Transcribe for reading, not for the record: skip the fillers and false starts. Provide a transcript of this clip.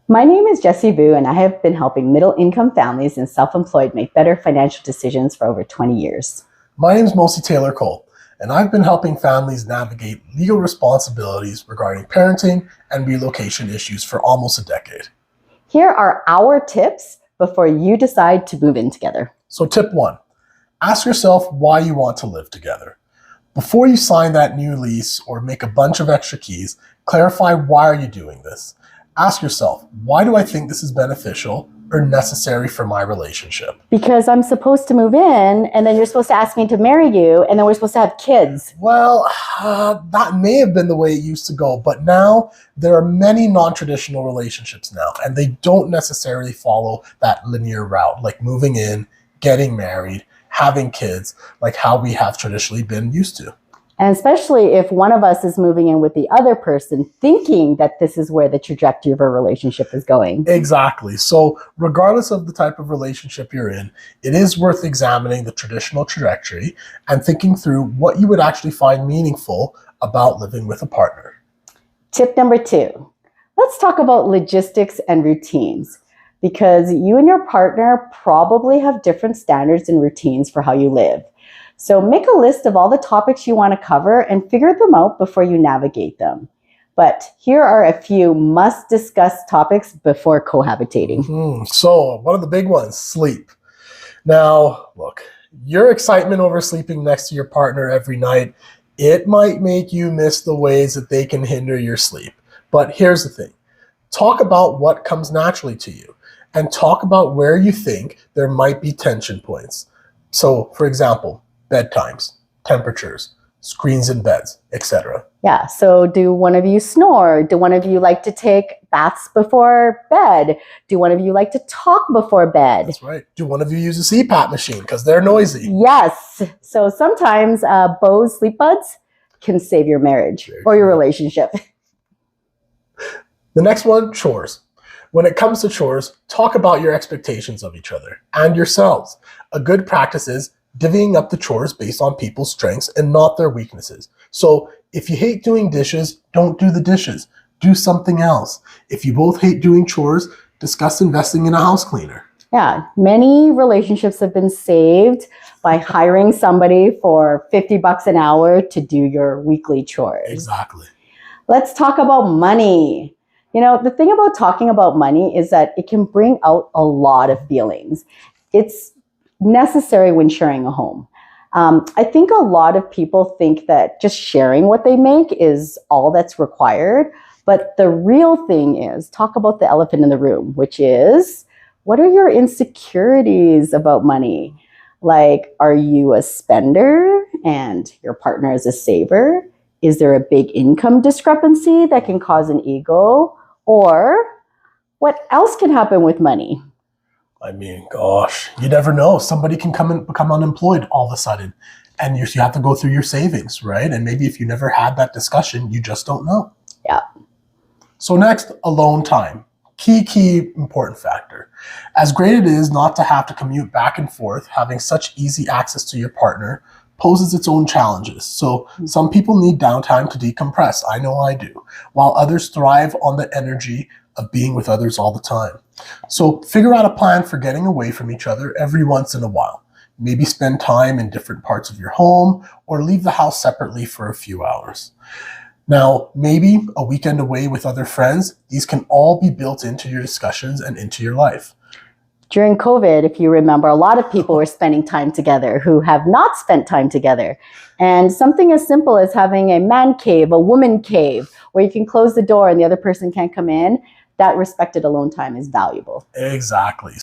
My name is Jessie Vu, and I have been helping middle-income families and self-employed make better financial decisions for over 20 years. My name is Mosi Taylor Cole, and I've been helping families navigate legal responsibilities regarding parenting and relocation issues for almost a decade. Here are our tips before you decide to move in together. So tip 1, ask yourself why you want to live together. Before you sign that new lease or make a bunch of extra keys, clarify why are you doing this. Ask yourself, why do I think this is beneficial or necessary for my relationship? Because I'm supposed to move in, and then you're supposed to ask me to marry you, and then we're supposed to have kids. Well, that may have been the way it used to go, but now there are many non-traditional relationships now, and they don't necessarily follow that linear route, like moving in, getting married, having kids, like how we have traditionally been used to. And especially if one of us is moving in with the other person, thinking that this is where the trajectory of our relationship is going. Exactly. So regardless of the type of relationship you're in, it is worth examining the traditional trajectory and thinking through what you would actually find meaningful about living with a partner. Tip number 2, let's talk about logistics and routines, because you and your partner probably have different standards and routines for how you live. So make a list of all the topics you want to cover and figure them out before you navigate them. But here are a few must-discuss topics before cohabitating. So one of the big ones, sleep. Now, look, your excitement over sleeping next to your partner every night, it might make you miss the ways that they can hinder your sleep. But here's the thing. Talk about what comes naturally to you and talk about where you think there might be tension points. So, for example, bedtimes, temperatures, screens in beds, etc. Yeah, so do one of you snore? Do one of you like to take baths before bed? Do one of you like to talk before bed? That's right. Do one of you use a CPAP machine because they're noisy? Yes. So sometimes Bose sleep buds can save your marriage or your relationship. The next one, chores. When it comes to chores, talk about your expectations of each other and yourselves. A good practice is divvying up the chores based on people's strengths and not their weaknesses. So if you hate doing dishes, don't do the dishes. Do something else. If you both hate doing chores, discuss investing in a house cleaner. Yeah, many relationships have been saved by hiring somebody for $50 an hour to do your weekly chores. Exactly. Let's talk about money. You know, the thing about talking about money is that it can bring out a lot of feelings. It's necessary when sharing a home. I think a lot of people think that just sharing what they make is all that's required. But the real thing is talk about the elephant in the room, which is, what are your insecurities about money? Like, are you a spender and your partner is a saver? Is there a big income discrepancy that can cause an ego? Or what else can happen with money? I mean, gosh, you never know. Somebody can come and become unemployed all of a sudden, and you have to go through your savings, right? And maybe if you never had that discussion, you just don't know. Yeah. So next, alone time. Key important factor. As great it is not to have to commute back and forth, having such easy access to your partner poses its own challenges. So some people need downtime to decompress. I know I do. While others thrive on the energy of being with others all the time. So figure out a plan for getting away from each other every once in a while. Maybe spend time in different parts of your home or leave the house separately for a few hours. Now, maybe a weekend away with other friends. These can all be built into your discussions and into your life. During COVID, if you remember, a lot of people were spending time together who have not spent time together. And something as simple as having a man cave, a woman cave, where you can close the door and the other person can't come in, that respected alone time is valuable. Exactly.